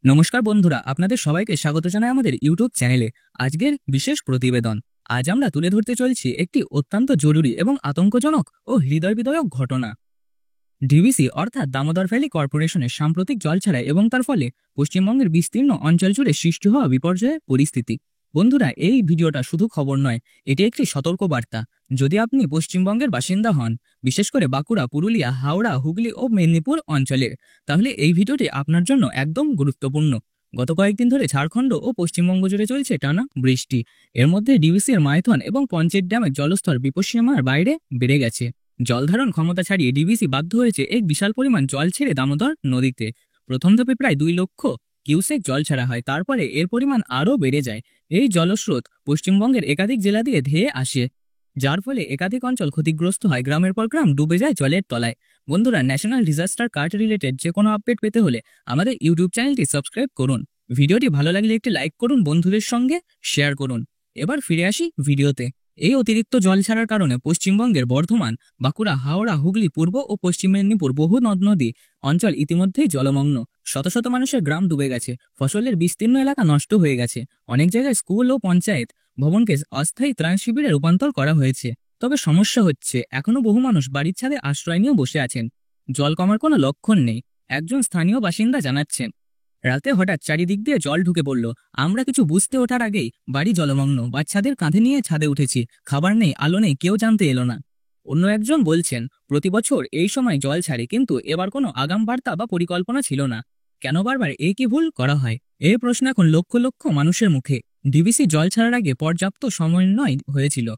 নমস্কার বন্ধুরা, আপনাদের সবাইকে স্বাগত জানাই আমাদের ইউটিউব চ্যানেলে। আজকের বিশেষ প্রতিবেদন। আজ আমরা তুলে ধরতে চলছি একটি অত্যন্ত জরুরি এবং আতঙ্কজনক ও হৃদয় বিদারক ঘটনা। ডিভিসি অর্থাৎ দামোদর ভ্যালি কর্পোরেশনের সাম্প্রতিক জল ছাড়া এবং তার ফলে পশ্চিমবঙ্গের বিস্তীর্ণ অঞ্চল জুড়ে সৃষ্টি হওয়া বিপর্যয়ের পরিস্থিতি। বন্ধুরা, এই ভিডিওটা শুধু খবর নয়, এটি একটি সতর্ক বার্তা। যদি আপনি পশ্চিমবঙ্গের বাসিন্দা হন, বিশেষ করে বাঁকুড়া, পুরুলিয়া, হাওড়া, হুগলি ও মেদিনীপুর অঞ্চলের, তাহলে এই ভিডিওটি আপনার জন্য একদম গুরুত্বপূর্ণ। গত কয়েকদিন ধরে ঝাড়খণ্ড ও পশ্চিমবঙ্গ জুড়ে চলছে টানা বৃষ্টি। এর মধ্যে ডিভিসির মাইথন এবং পঞ্চেত ড্যামের জলস্তর বিপদসীমার বাইরে বেড়ে গেছে। জলধারণ ক্ষমতা ছাড়িয়ে ডিভিসি বাধ্য হয়েছে এক বিশাল পরিমাণ জল ছেড়ে দামোদর নদীতে। প্রথম ধাপে প্রায় 2 লক্ষ কিউসেক জল ছাড়া হয়, তারপরে এর পরিমাণ আরও বেড়ে যায়। এই জলস্রোত পশ্চিমবঙ্গের একাধিক জেলা দিয়ে ধেয়ে আসে, যার ফলে একাধিক অঞ্চল ক্ষতিগ্রস্ত হয়। গ্রামের পর গ্রাম ডুবে যায় জলের তলায়। বন্ধুরা, ন্যাশনাল ডিজাস্টার কার্ড রিলেটেড যে কোনো আপডেট পেতে হলে আমাদের ইউটিউব চ্যানেলটি সাবস্ক্রাইব করুন। ভিডিওটি ভালো লাগলে একটি লাইক করুন, বন্ধুদের সঙ্গে শেয়ার করুন। এবার ফিরে আসি ভিডিওতে। এই অতিরিক্ত জল ছাড়ার কারণে পশ্চিমবঙ্গের বর্ধমান, বাঁকুড়া, হাওড়া, হুগলি, পূর্ব ও পশ্চিম মেদিনীপুর বহু নদ নদী অঞ্চল ইতিমধ্যেই জলমগ্ন। শত শত মানুষের গ্রাম ডুবে গেছে, ফসলের বিস্তীর্ণ এলাকা নষ্ট হয়ে গেছে। অনেক জায়গায় স্কুল ও পঞ্চায়েত ভবনকে অস্থায়ী ত্রাণ শিবিরে রূপান্তর করা হয়েছে। তবে সমস্যা হচ্ছে, এখনো বহু মানুষ বাড়ির ছাদে আশ্রয় নিয়েও বসে আছেন। জল কমার কোনো লক্ষণ নেই। একজন স্থানীয় বাসিন্দা জানাচ্ছেন, রাতে হঠাৎ চারিদিক দিয়ে জল ঢুকে পড়ল। আমরা কিছু বুঝতে ওঠার আগেই বাড়ি জলমগ্ন। বাচ্চাদের কাঁধে নিয়ে ছাদে উঠেছি, খাবার নেই, আলো নেই, কেউ জানতে এলো না। অন্য একজন বলছেন, প্রতি বছর এই সময় জল ছাড়ে, কিন্তু এবার কোনো আগাম বার্তা বা পরিকল্পনা ছিল না। কেন বারবার একই ভুল করা হয়? এই প্রশ্ন এখন লক্ষ লক্ষ মানুষের মুখে। ডিভিসি জল ছাড়ার আগে পর্যাপ্ত সমন্বয় হয়েছিল,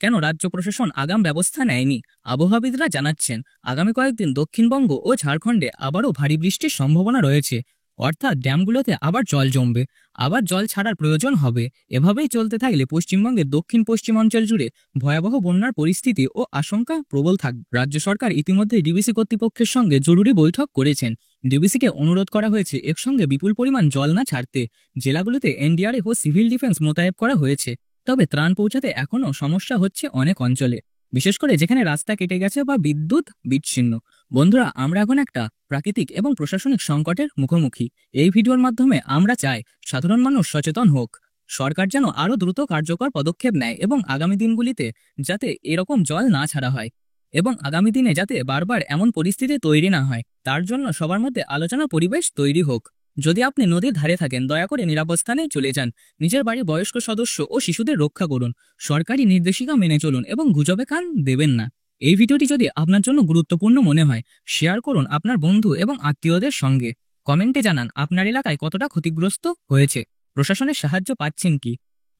কেন রাজ্য প্রশাসন আগাম ব্যবস্থা নেয়নি? আবহাওয়াবিদরা জানাচ্ছেন, আগামী কয়েকদিন দক্ষিণবঙ্গ ও ঝাড়খণ্ডে আবারও ভারী বৃষ্টির সম্ভাবনা রয়েছে। অর্থাৎ ড্যামগুলোতে আবার জল জমবে, আবার জল ছাড়ার প্রয়োজন হবে। এভাবেই চলতে থাকলে পশ্চিমবঙ্গের দক্ষিণ পশ্চিম অঞ্চল জুড়ে ভয়াবহ বন্যার পরিস্থিতি ও আশঙ্কা প্রবল থাকবে। রাজ্য সরকার ইতিমধ্যে ডিভিসি কর্তৃপক্ষের সঙ্গে জরুরি বৈঠক করেছেন। ডিভিসিকে অনুরোধ করা হয়েছে একসঙ্গে বিপুল পরিমাণ জল না ছাড়তে। জেলাগুলোতে এনডিআরএফ ও সিভিল ডিফেন্স মোতায়েন করা হয়েছে। তবে ত্রাণ পৌঁছাতে এখনও সমস্যা হচ্ছে অনেক অঞ্চলে, বিশেষ করে যেখানে রাস্তা কেটে গেছে বা বিদ্যুৎ বিচ্ছিন্ন। বন্ধুরা, আমরা এখন একটা প্রাকৃতিক এবং প্রশাসনিক সংকটের মুখোমুখি। এই ভিডিওর মাধ্যমে আমরা চাই সাধারণ মানুষ সচেতন হোক, সরকার যেন আরও দ্রুত কার্যকর পদক্ষেপ নেয় এবং আগামী দিনগুলিতে যাতে এরকম জল না ছাড়া হয় এবং আগামী দিনে যাতে বারবার এমন পরিস্থিতি তৈরি না হয়, তার জন্য সবার মধ্যে আলোচনা পরিবেশ তৈরি হোক। যদি আপনি নদীর ধারে থাকেন, দয়া করে নিরাপদ স্থানে চলে যান। নিজের বাড়ির বয়স্ক সদস্য ও শিশুদের রক্ষা করুন। সরকারি নির্দেশিকা মেনে চলুন এবং গুজবে কান দেবেন না। এই ভিডিওটি যদি আপনার জন্য গুরুত্বপূর্ণ মনে হয়, শেয়ার করুন আপনার বন্ধু এবং আত্মীয়দের সঙ্গে। কমেন্টে জানান আপনার এলাকায় কতটা ক্ষতিগ্রস্ত হয়েছে, প্রশাসনের সাহায্য পাচ্ছেন কি।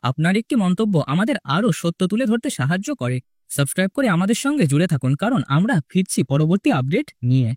আপনার একটি মন্তব্য আমাদের আরও সত্য তুলে ধরতে সাহায্য করে। সাবস্ক্রাইব করে আমাদের সঙ্গে জুড়ে থাকুন, কারণ আমরা ফিরছি পরবর্তী আপডেট নিয়ে।